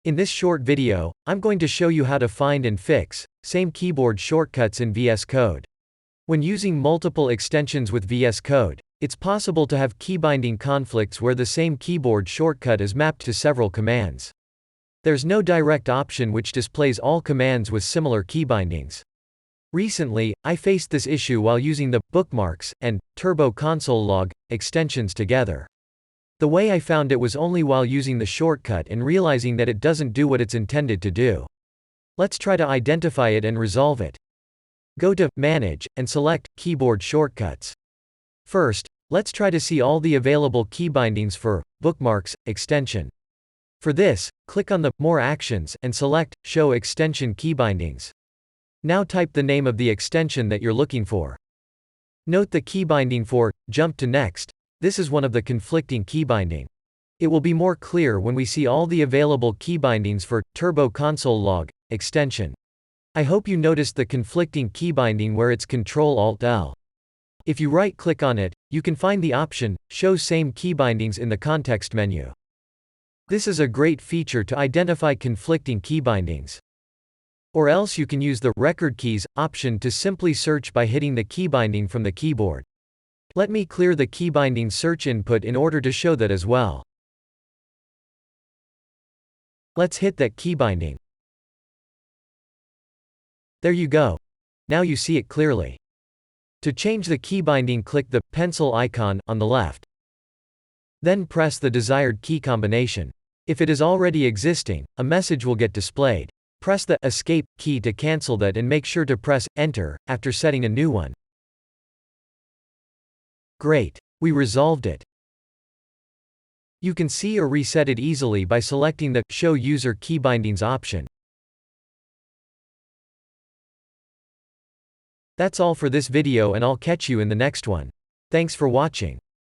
In this short video, I'm going to show you how to find and fix same keyboard shortcuts in VS Code. When using multiple extensions with VS Code, it's possible to have keybinding conflicts where the same keyboard shortcut is mapped to several commands. There's no direct option which displays all commands with similar keybindings. Recently, I faced this issue while using the bookmarks and turbo console log extensions together. The way I found it was only while using the shortcut and realizing that it doesn't do what it's intended to do. Let's try to identify it and resolve it. Go to Manage and select Keyboard Shortcuts. First, let's try to see all the available keybindings for bookmarks extension. For this, click on the More Actions and select Show Extension Keybindings. Now type the name of the extension that you're looking for. Note the keybinding for Jump to Next. This is one of the conflicting keybinding. It will be more clear when we see all the available keybindings for Turbo Console Log extension. I hope you noticed the conflicting keybinding where it's Ctrl-Alt-L. If you right-click on it, you can find the option Show Same Keybindings in the context menu. This is a great feature to identify conflicting keybindings. Or else you can use the Record Keys option to simply search by hitting the keybinding from the keyboard. Let me clear the keybinding search input in order to show that as well. Let's hit that keybinding. There you go. Now you see it clearly. To change the keybinding, click the pencil icon on the left. Then press the desired key combination. If it is already existing, a message will get displayed. Press the Escape key to cancel that and make sure to press Enter after setting a new one. Great. We resolved it. You can see or reset it easily by selecting the Show User Keybindings option. That's all for this video and I'll catch you in the next one. Thanks for watching.